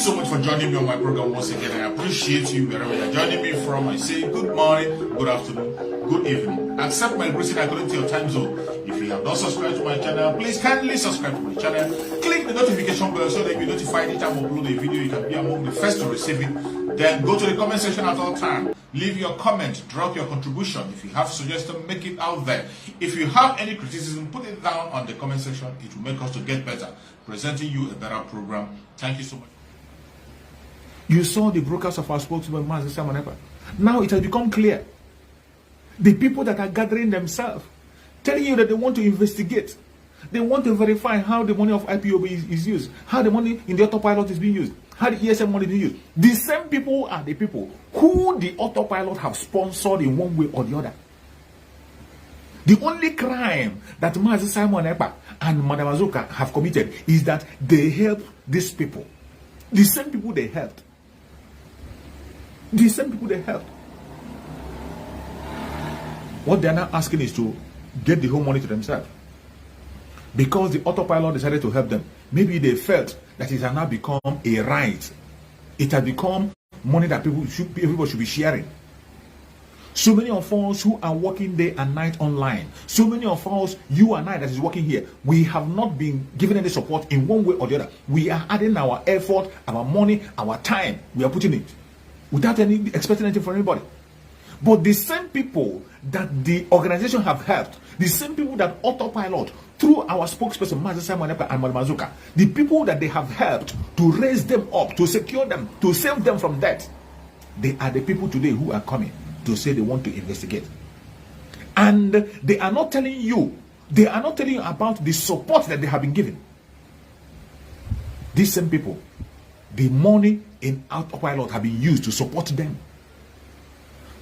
so much for joining me on my program once again. I appreciate you wherever you're joining me from. I say good morning, good afternoon, good evening. Accept my greeting according to your time zone. If you have not subscribed to my channel, please kindly subscribe to my channel. Click the notification bell so that you'll be notified anytime I upload a video. You can be among the first to receive it. Then go to the comment section at all times. Leave your comment, drop your contribution. If you have suggestions, make it out there. If you have any criticism, put it down on the comment section. It will make us to get better, presenting you a better program. Thank you so much. You saw the broadcast of our spokesman, Mazi Samanepa. Now it has become clear. The people that are gathering themselves, telling you that they want to investigate. They want to verify how the money of IPOB is used, how the money in the autopilot is being used, how the ESM money is being used. The same people are the people who the autopilot have sponsored in one way or the other. The only crime that Mazi Simon Ekpa and Madam Azuka have committed is that they helped these people. The same people they helped. The same people they helped. What they are now asking is to get the whole money to themselves. Because the autopilot decided to help them. Maybe they felt that it has now become a right. It has become money that everybody should be sharing. So many of us who are working day and night online, so many of us, you and I that is working here, we have not been given any support in one way or the other. We are adding our effort, our money, our time. We are putting it without expecting anything from anybody. But the same people that the organization have helped, the same people that autopilot through our spokesperson Mazi Simon Ekpa and Madam Azuka, the people that they have helped to raise them up, to secure them, to save them from death, they are the people today who are coming to say they want to investigate. And they are not telling you about the support that they have been given. These same people, the money in autopilot have been used to support them,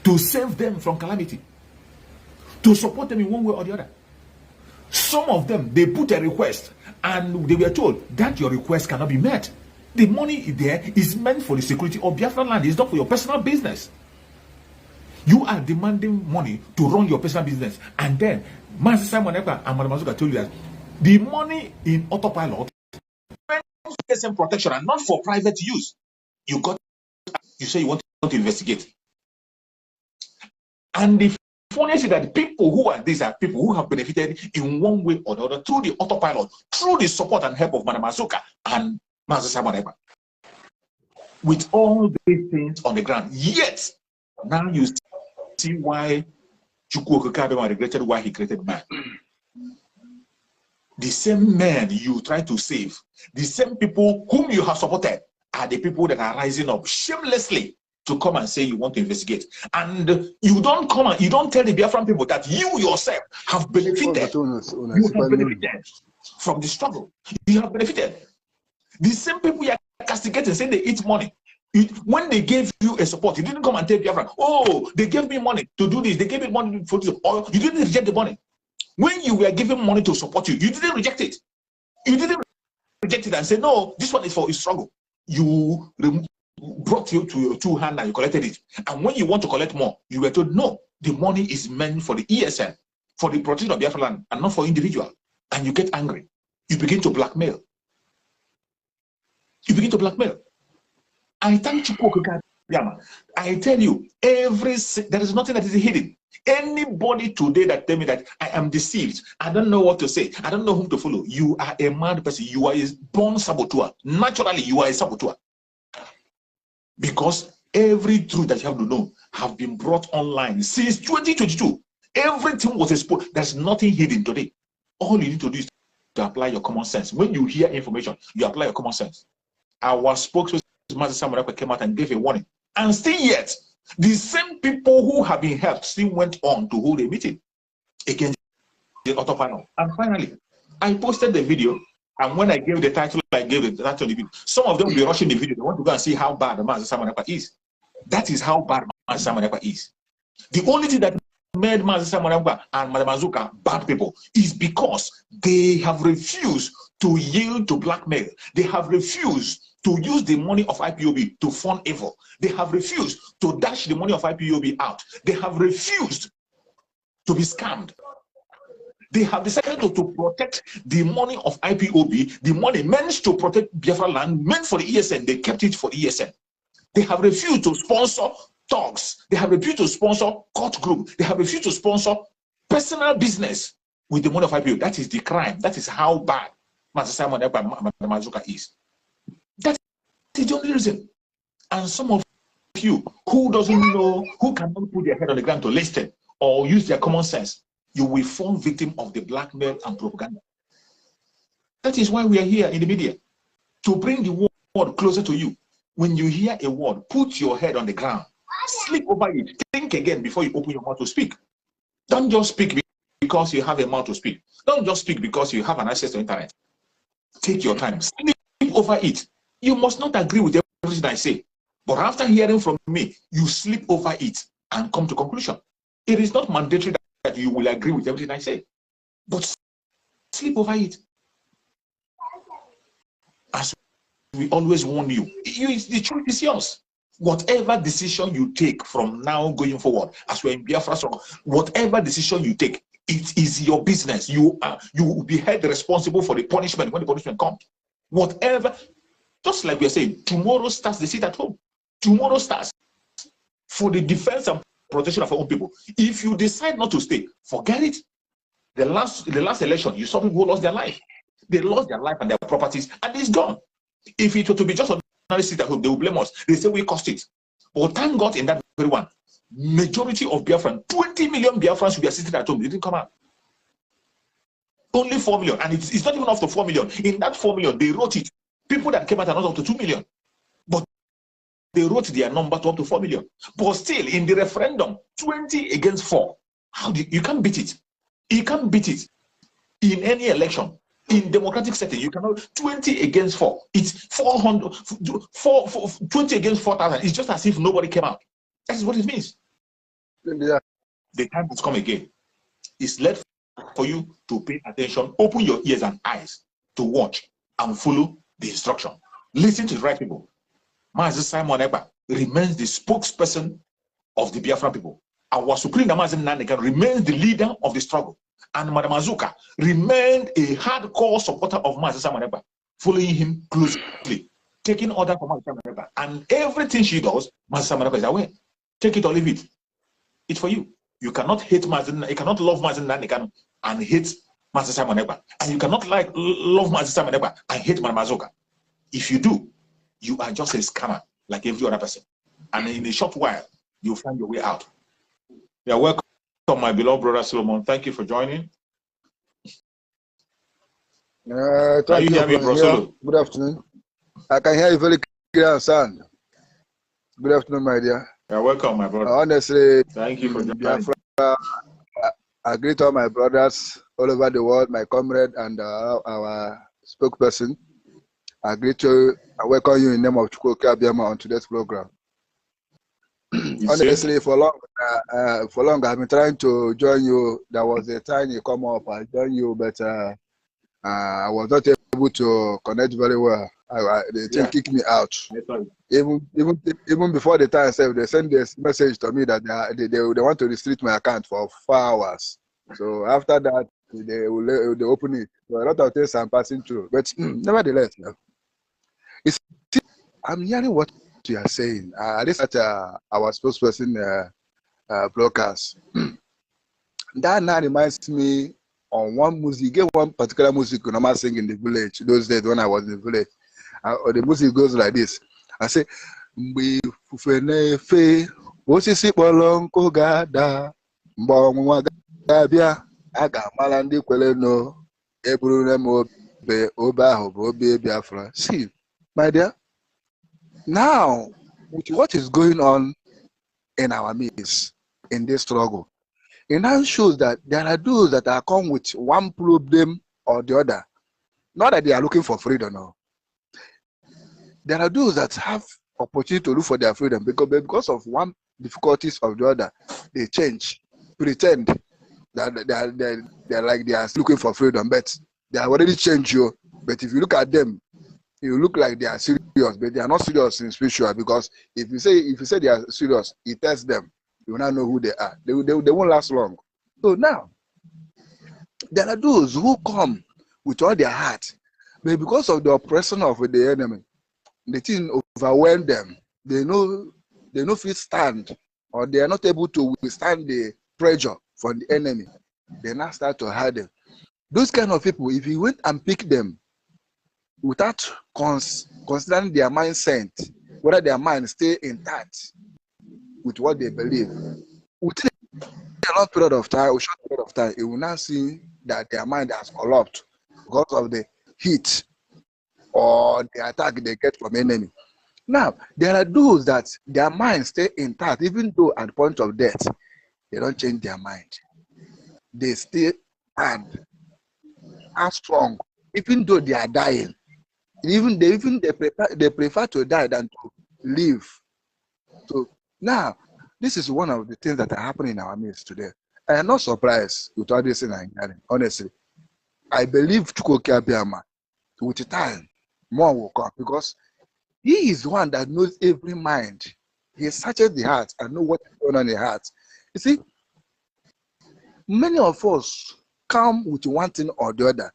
to save them from calamity, to support them in one way or the other. Some of them, they put a request and they were told that your request cannot be met. The money there is meant for the security of Biafra land. It's not for your personal business. You are demanding money to run your personal business. And then, Mazi Simon Ekpa and Madam Azuka told you that the money in autopilot is for some protection and not for private use. You say you want to investigate. And the funniest is that people who are these are people who have benefited in one way or the other through the autopilot, through the support and help of Madam Azuka and Mazi Simon Ekpa. With all these things on the ground, yet now you see why Chukwu Okekabema regretted why he created man. The same men you try to save, the same people whom you have supported are the people that are rising up shamelessly to come and say you want to investigate. And you don't come and you don't tell the Biafran people that you yourself have benefited. You have benefited from the struggle. You have benefited. The same people you are castigating, saying they eat money. When they gave you a support, you didn't come and tell Biafran, oh, they gave me money to do this, they gave me money for this, or you didn't reject the money. When you were given money to support you, you didn't reject it. You didn't reject it and say, no, this one is for a struggle. You brought you to your two hands and you collected it. And when you want to collect more, you were told, no, the money is meant for the ESN, for the protection of Biafra land, and not for individual. And you get angry. You begin to blackmail. You begin to blackmail. I thank Chukwu Okekabema. I tell you, there is nothing that is hidden. Anybody today that tell me that I am deceived, I don't know what to say, I don't know whom to follow, you are a mad person. You are a born saboteur. Naturally, you are a saboteur. Because every truth that you have to know have been brought online since 2022. Everything was exposed. There's nothing hidden today. All you need to do is to apply your common sense. When you hear information, you apply your common sense. Our spokesperson Mazi Simon Ekpa came out and gave a warning. And still yet, the same people who have been helped still went on to hold a meeting against the autopilot. And finally, I posted the video, and when I gave the title, I gave the title of the video. Some of them will be rushing the video. They want to go and see how bad Mazi Simon Ekpa is. That is how bad Mazi Simon Ekpa is. The only thing that made Mazi Simon Ekpa and Madam Azuka bad people is because they have refused to yield to blackmail. They have refused to use the money of IPOB to fund evil. They have refused to dash the money of IPOB out. They have refused to be scammed. They have decided to protect the money of IPOB, the money meant to protect Biafra land, meant for the ESN. They kept it for the ESN. They have refused to sponsor talks. They have refused to sponsor court group. They have refused to sponsor personal business with the money of IPO. That is the crime. That is how bad Master Simon Mazuka is. That is the only reason. And some of you who doesn't know, who cannot put their head on the ground to listen or use their common sense, you will fall victim of the blackmail and propaganda. That is why we are here in the media, to bring the word closer to you. When you hear a word, put your head on the ground, sleep over it, think again before you open your mouth to speak. Don't just speak because you have a mouth to speak. Don't just speak because you have an access to internet. Take your time, sleep over it. You must not agree with everything I say, but after hearing from me, you sleep over it and come to conclusion. It is not mandatory that you will agree with everything I say, but sleep over it. As we always warn you, the truth is yours. Whatever decision you take from now going forward, as we're in Biafra, whatever decision you take, it is your business. You will be held responsible for the punishment when the punishment comes. Whatever, just like we're saying, tomorrow starts the sit at home. Tomorrow starts for the defense and protection of our own people. If you decide not to stay, forget it. The last election, you saw people who lost their life. They lost their life and their properties, and it's gone. If it were to be just ordinary sit at home, they will blame us. They say we cost it. But thank God in that very one, majority of Biafrans, 20 million Biafrans will be sitting at home. They didn't come out. Only 4 million. And it's not even up to 4 million. In that 4 million, they wrote it. People that came out are not up to 2 million. But they wrote their number to up to 4 million. But still, in the referendum, 20 against 4. You can't beat it. You can't beat it in any election. In democratic setting, you cannot 20 against 4. It's 400, 20 against 4,000. It's just as if nobody came out. That's what it means. Yeah. The time has come again. It's left for you to pay attention, open your ears and eyes to watch and follow the instruction. Listen to the right people. Mazi Simon Ekpa remains the spokesperson of the Biafran people. Our Supreme Namazin Nanekan remains the leader of the struggle. And Madam Azuka remained a hardcore supporter of Mazi Simon Ekpa, following him closely, taking order from Mazi Simon Ekpa. And everything she does, Mazi Simon Ekpa is aware. Take it or leave it. It's for you. You cannot hate Mazi, you cannot love Mazi Nanekan and hate Mazi Simon Ekpa. And you cannot love Mazi Simon Ekpa and hate Madam Azuka. If you do, you are just a scammer like every other person. And in a short while, you'll find your way out. Yeah, welcome, my beloved brother Solomon. Thank you for joining. Thank you, me, bro. Good afternoon. I can hear you very clear and sound. Good afternoon, my dear. You're welcome, my brother. Honestly, thank you for joining. I greet all my brothers all over the world, my comrade and our spokesperson. I greet you. I welcome you in the name of Chukwuka Abiyama on today's program. Honestly, for long, I've been trying to join you. There was a time you come up, I joined you, but I was not able to connect very well. They didn't kick me out. Even before the time, they sent this message to me that they want to restrict my account for 4 hours. So after that, they open it. So a lot of things I'm passing through, but nevertheless, I'm hearing what you are saying. This at our spokesperson broadcast. That now reminds me on one music. Get one particular music when I'm singing in the village. Those days when I was in the village, or the music goes like this. I say, "Mbi fufenefe osisi polonko gada mbonwa gabia aga malandi kweleno eburu mo be oba hobo be Biafra." See, my dear. Now, with what is going on in our midst in this struggle, it now shows that there are those that are come with one problem or the other. Not that they are looking for freedom, no. There are those that have opportunity to look for their freedom because of one difficulties of the other, they change, pretend that they're like they are looking for freedom, but they have already changed you. But if you look at them, you look like they are serious, but they are not serious in spiritual, because if you say they are serious, it tells them you will not know who they are. They won't last long. So now, There are those who come with all their heart, but because of the oppression of the enemy, the thing overwhelm them. They know fit stand, or they are not able to withstand the pressure from the enemy. They now start to hide them. Those kind of people, if you went and pick them without considering their mindset, whether their mind stay intact with what they believe, within a long period of time, or short period of time, you will now see that their mind has collapsed because of the heat or the attack they get from enemy. Now, there are those that their mind stay intact, even though at the point of death, they don't change their mind. They stay and are strong, even though they are dying. They prefer to die than to live. So now, this is one of the things that are happening in our midst today. I am not surprised with all this in Nigeria. Honestly, I believe Chukwuka Abiyama, with time, more will come, because he is the one that knows every mind. He searches the heart and knows what is going on in the heart. You see, many of us come with one thing or the other.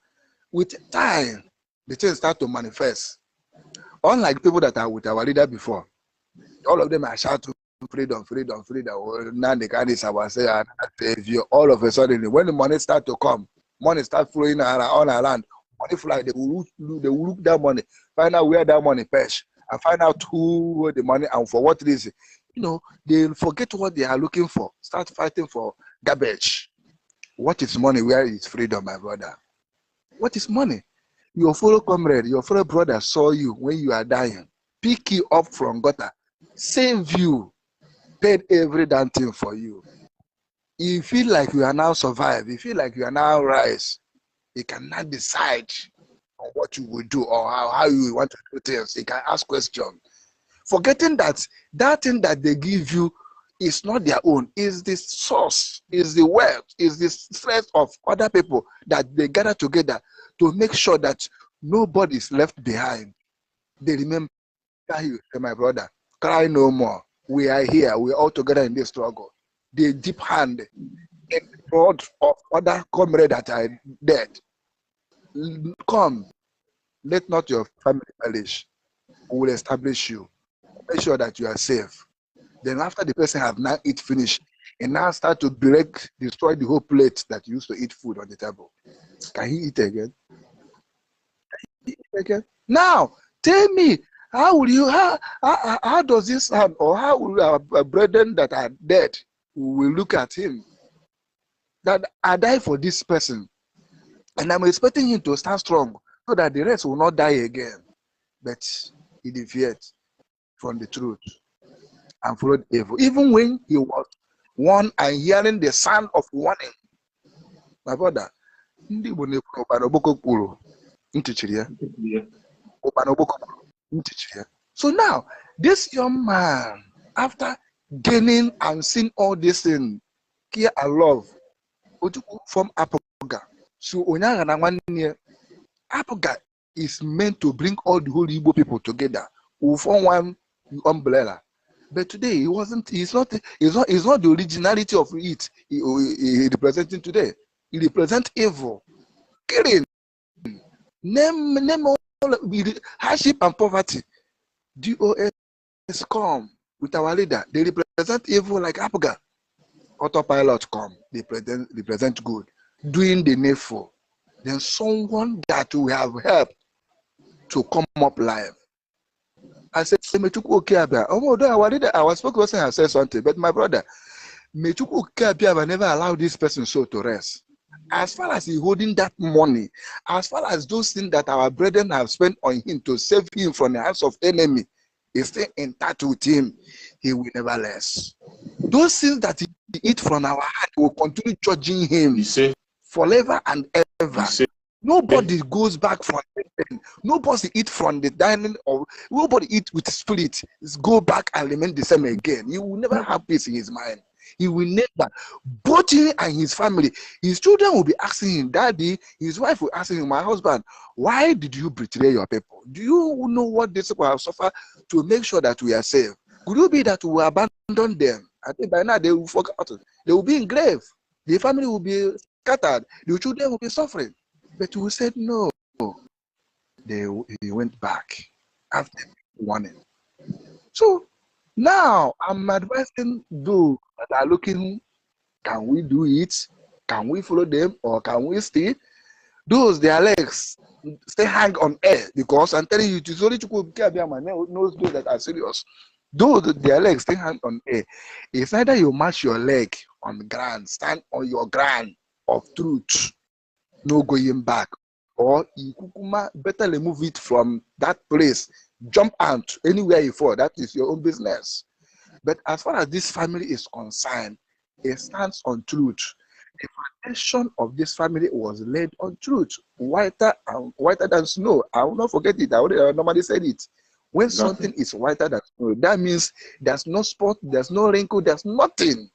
With time, the things start to manifest. Unlike people that are with our leader before, all of them are shouting freedom, freedom, freedom. Well, now they can't say, all of a sudden, when the money start to come, money start flowing all around, money fly, they will look that money, find out where that money perch, and find out who the money and for what reason. You know, they forget what they are looking for, start fighting for garbage. What is money? Where is freedom, my brother? What is money? Your fellow comrade, your fellow brother saw you when you are dying, pick you up from gutter, save you, paid every damn thing for you. You feel like you are now survive, you feel like you are now rise, you cannot decide on what you will do or how you want to do things. You can ask questions. Forgetting that that thing that they give you is not their own, is the source, is the wealth, is the strength of other people that they gather together to make sure that nobody is left behind. They remember you, my brother, cry no more. We are here, we are all together in this struggle. The deep hand in front of other comrades that are dead. Come, let not your family perish. We will establish you. Make sure that you are safe. Then after the person have now eat finish, and now start to destroy the whole plate that you used to eat food on the table. Can he eat again? Now, tell me, how does this sound, or how will our brethren that are dead will look at him? That I die for this person, and I'm expecting him to stand strong so that the rest will not die again. But he deviated from the truth and followed evil, even when he was warned and hearing the sound of warning. My brother, so now this young man, after gaining and seeing all this in care and love from Apoga, so Apoga is meant to bring all the whole Igbo people together who form one umbrella. But today he wasn't. He's not the originality of it. He representing today. He represents evil, killing, name all hardship and poverty. DOS come with our leader. They represent evil like Apoga. Autopilot come. They represent good, doing the needful. Then someone that we have helped to come up live. I said, although our spokesperson has said something, but my brother, never allow this person so to rest. As far as he holding that money, as far as those things that our brethren have spent on him to save him from the hands of enemy, is still in touch with him, he will never less. Those things that he eat from our heart will continue judging him forever and ever. Nobody goes back from anything. Nobody eat from the dining, or nobody eat with spirit. Go back and remain the same again. He will never have peace in his mind. He will never. Both him and his family, his children will be asking him, Daddy. His wife will ask him, my husband, why did you betray your people? Do you know what these people have suffered to make sure that we are safe? Could it be that we will abandon them? I think by now they will forget. They will be in grave. The family will be scattered. The children will be suffering. But we said no. He went back after warning. So now I'm advising those that are looking, can we do it? Can we follow them, or can we stay? Those their legs stay hang on air, because I'm telling you, it's only Chukwuka knows those that are serious. Those their legs stay hang on air. It's either you match your leg on the ground, stand on your ground of truth, no going back, or you better remove it from that place, jump out anywhere you fall. That is your own business. But as far as this family is concerned, it stands on truth. The foundation of this family was laid on truth, whiter than snow. I will not forget it. I normally said it. When something is whiter than snow, that means there's no spot, there's no wrinkle, there's nothing.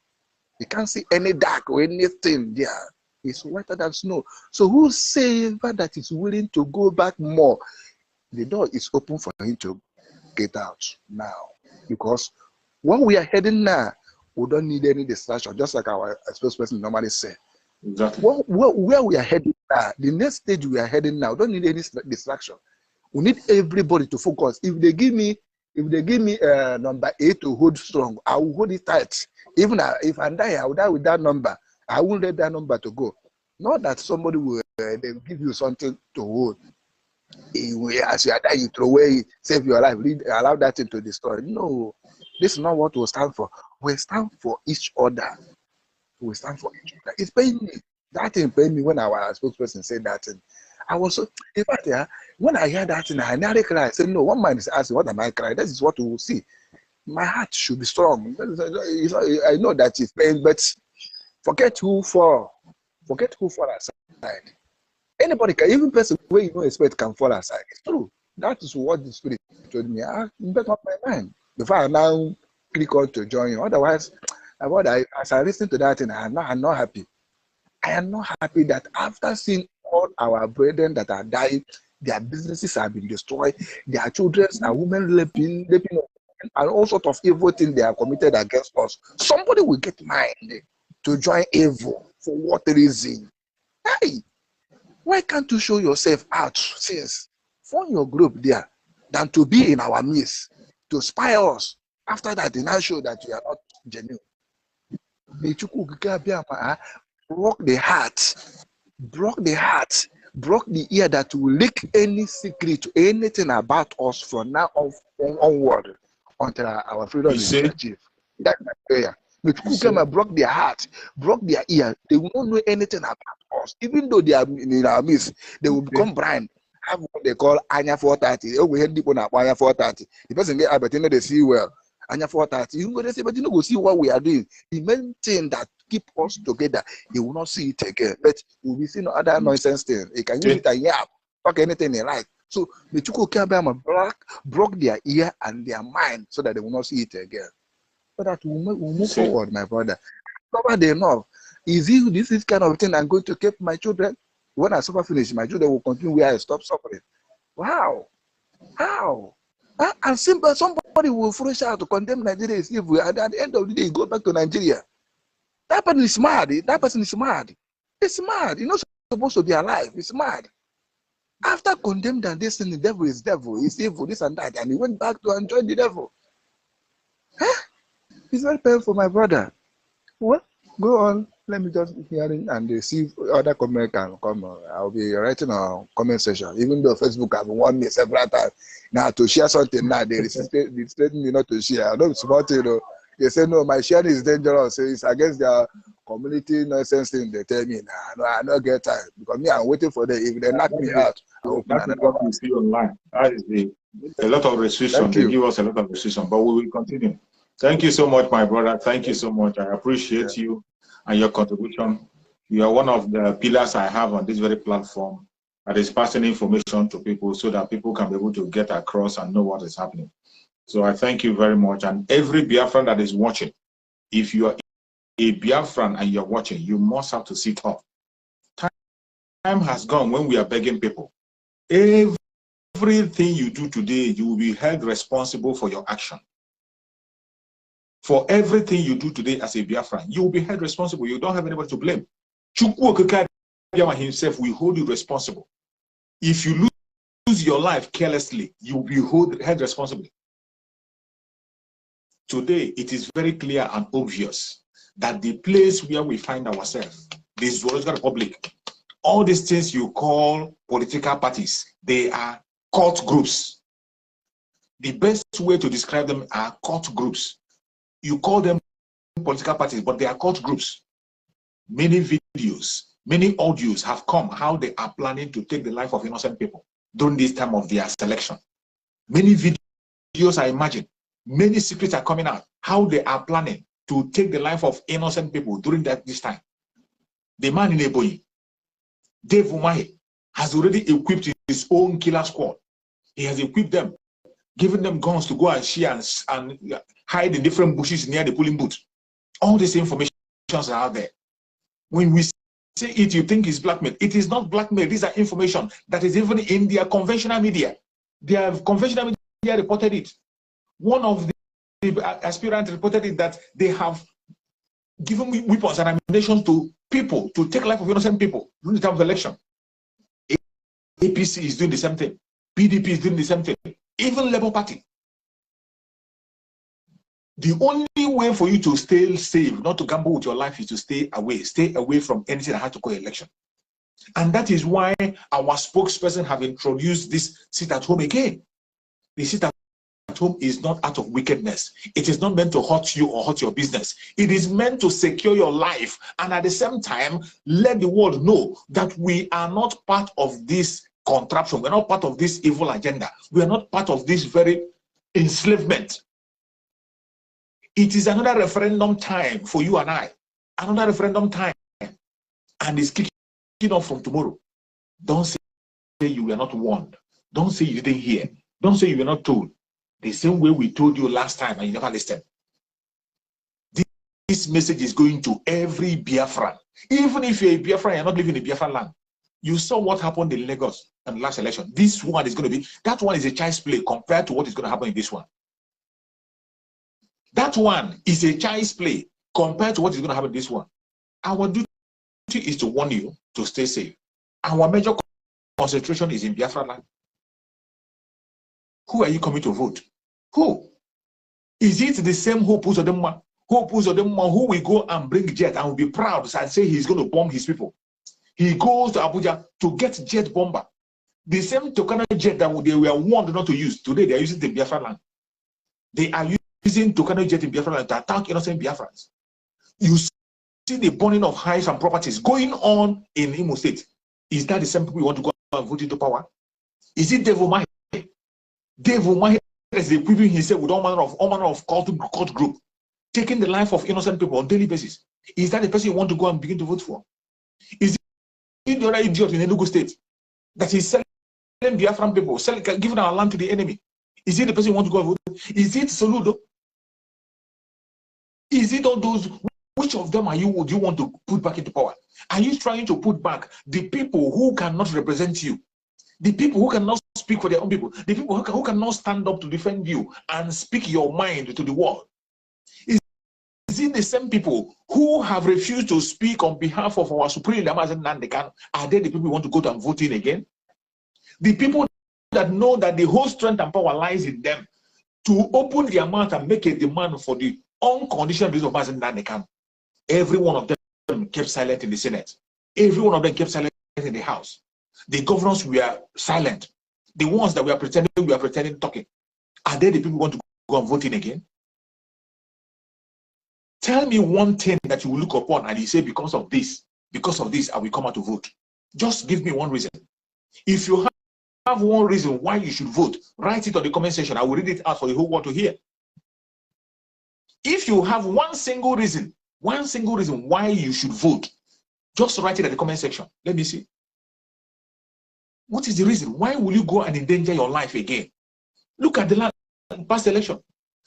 You can't see any dark or anything there. It's whiter than snow. So whosoever that is willing to go back more, the door is open for him to get out now. Because when we are heading now, we don't need any distraction, just like our spokesperson normally say. Exactly. Where we are heading now, the next stage we are heading now, don't need any distraction. We need everybody to focus. If they give me number 8 to hold strong, I will hold it tight. Even if I die, I will die with that number. I won't let that number to go. Not that somebody will they give you something to hold. As you are dying, you throw away, save your life, allow that thing to destroy. No, this is not what we stand for. We stand for each other. We stand for each other. It's paying me. That thing paid me when our spokesperson said that thing. I was so, in fact, yeah, when I heard that thing, I nearly cried. I said, no, one man is asking, what am I crying? This is what we will see. My heart should be strong. I know that it's pain, but forget who fall. Forget who fall aside. Anybody can, even person where you don't expect can fall aside. It's true. That is what the Spirit told me. I made up my mind before I now click on to join you. Otherwise, as I listen to that thing, I'm not happy. I am not happy that after seeing all our brethren that are dying, their businesses have been destroyed, their children and women raping, and all sorts of evil things they have committed against us. Somebody will get mind to join evil. For what reason? Hey, why can't you show yourself out since form your group there than to be in our midst to spy us? After that, they now show that you are not genuine. Broke the heart, broke the ear that will leak any secret to anything about us from now onward until our freedom is achieved. That's my prayer. Broke their heart, broke their ear. They will not know anything about us. Even though they are in our midst, they will become blind. Have what they call Anya 430. Oh, we had people now Anya 430. The person get but you know they see well. Anya 430. You go to say, but you know go see what we are doing. The main thing that keep us together, you will not see it again. But you will be seeing other nonsense things. You can use it and yap, talk anything they like. So the Chuku Kambama broke their ear and their mind so that they will not see it again. So that we'll move forward, my brother. Covered enough. This is kind of thing I'm going to keep my children. When I suffer finish, my children will continue where I stop suffering. Wow. How? And simple, somebody will fresh out to condemn Nigeria is evil, and at the end of the day, he goes back to Nigeria. That person is mad. That person is mad. It's mad. You're not supposed to be alive. It's mad. After condemned and this thing, the devil is devil, he's evil, this and that, and he went back to enjoy the devil. Huh? It's very painful, my brother. Well, go on. Let me just hear it and see if other comment can come. I'll be writing a comment section, even though Facebook have warned me several times. Now to share something now, they resisted me not to share. I know it's about it, though. They say no, my sharing is dangerous. It's against their community nonsense thing. They tell me, nah, no, I don't get time because me, I'm waiting for them. If they knock me out, I will that's what we see online. That is a lot of restrictions. They give us a lot of restrictions, but we will continue. Thank you so much, my brother. Thank you so much. I appreciate you and your contribution. You are one of the pillars I have on this very platform that is passing information to people so that people can be able to get across and know what is happening. So I thank you very much. And every Biafran that is watching, if you are a Biafran and you're watching, you must have to sit up. Time has gone when we are begging people. Everything you do today, you will be held responsible for your action. For everything you do today as a Biafran, you will be held responsible. You don't have anybody to blame. Chukwu Okike Abiyama himself will hold you responsible. If you lose your life carelessly, you will be held responsible. Today, it is very clear and obvious that the place where we find ourselves, the Zoological Republic, all these things you call political parties, they are cult groups. The best way to describe them are cult groups. You call them political parties, but they are cult groups. Many videos, many audios have come how they are planning to take the life of innocent people during this time of their selection. Many videos I imagine, many secrets are coming out how they are planning to take the life of innocent people during this time. The man in Eboyi, Dave Umahi, has already equipped his own killer squad. He has equipped them, given them guns to go and share and hide in different bushes near the polling booth. All these information are out there. When we say it, you think it's blackmail. It is not blackmail. These are information that is even in their conventional media. Their conventional media reported it. One of the aspirants reported it that they have given weapons and ammunition to people to take life of innocent people during the time of election. APC is doing the same thing. PDP is doing the same thing. Even Labour Party. The only way for you to stay safe, not to gamble with your life, is to stay away from anything that has to go election. And that is why our spokesperson have introduced this sit at home again. The sit at home is not out of wickedness. It is not meant to hurt you or hurt your business. It is meant to secure your life and at the same time let the world know that we are not part of this contraption. We're not part of this evil agenda. We are not part of this very enslavement. It is another referendum time for you and I. Another referendum time. And it's kicking off from tomorrow. Don't say you were not warned. Don't say you didn't hear. Don't say you were not told. The same way we told you last time and you never listened. This message is going to every Biafran. Even if you're a Biafran, you're not living in Biafran land. You saw what happened in Lagos in the last election. This one is going to be, that one is a child's play compared to what is going to happen in this one. That one is a child's play compared to what is going to happen in this one. Our duty is to warn you to stay safe. Our major concentration is in Biafra land. Who are you coming to vote? Who? Is it the same Hope Uzodinma? Hope Uzodinma who will go and bring jet and will be proud and say he's going to bomb his people? He goes to Abuja to get jet bomber. The same Tokana jet that they were warned not to use. Today they are using the Biafra land. They are using Tokana jet in Biafra land to attack innocent Biafrans. You see the burning of hives and properties going on in Imo State. Is that the same people you want to go and vote into power? Is it Dave Umahi? Dave Umahi is equipping himself with all manner of cult group, taking the life of innocent people on a daily basis. Is that the person you want to go and begin to vote for? Is it the other idiot in Enugu State that is selling Biafran people, giving our land to the enemy? Is it the person you want to go and vote? Is it Soludo? Is it all those? Which of them would you want to put back into power? Are you trying to put back the people who cannot represent you? The people who cannot speak for their own people? The people who cannot stand up to defend you and speak your mind to the world? Is it the same people who have refused to speak on behalf of our supreme leader? Are they the people we want to go to and vote in again? The people that know that the whole strength and power lies in them to open their mouth and make a demand for the unconditional release of Mazen Nandekan. Every one of them kept silent in the Senate. Every one of them kept silent in the House. The governors were silent. The ones that were pretending talking. Are they the people who want to go and vote in again? Tell me one thing that you will look upon and you say, because of this, I will come out to vote. Just give me one reason. If you have one reason why you should vote, write it on the comment section. I will read it out for the whole world to hear. If you have one single reason why you should vote, just write it at the comment section. Let me see. What is the reason? Why will you go and endanger your life again? Look at the past election.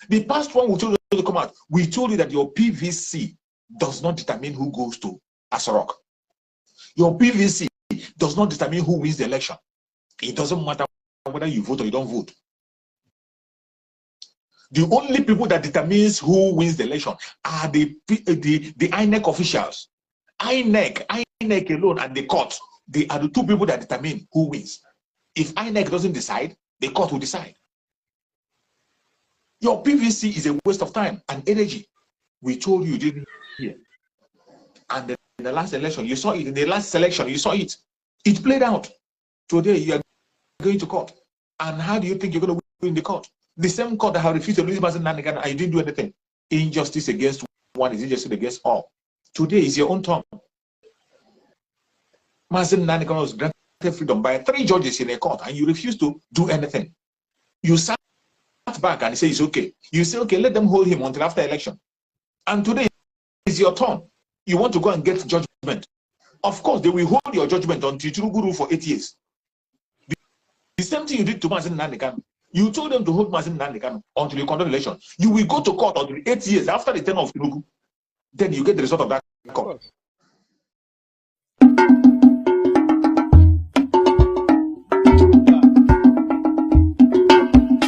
The past one we told you to come out. We told you that your PVC does not determine who goes to Asarok. Your PVC does not determine who wins the election. It doesn't matter whether you vote or you don't vote. The only people that determines who wins the election are the INEC officials, INEC alone and the court, they are the two people that determine who wins. If INEC doesn't decide, the court will decide. Your PVC is a waste of time and energy. We told you didn't hear. And in the last election, you saw it. In the last election, you saw it. It played out. Today, you are going to court. And how do you think you're going to win the court? The same court that have refused to release Mazen Nanigan, and you didn't do anything. Injustice against one is injustice against all. Today is your own turn. Mazen Nanigan was granted freedom by 3 judges in a court, and you refuse to do anything. You sat back and say it's okay. You say, okay, let them hold him until after election. And today is your turn. You want to go and get judgment. Of course, they will hold your judgment until Chiruguru for 8 years. The same thing you did to Mazen Nanigan. You told them to hold Mazen Nanigan until you conduct election. You will go to court until 8 years after the tenure of Tinubu. Then you get the result of that court.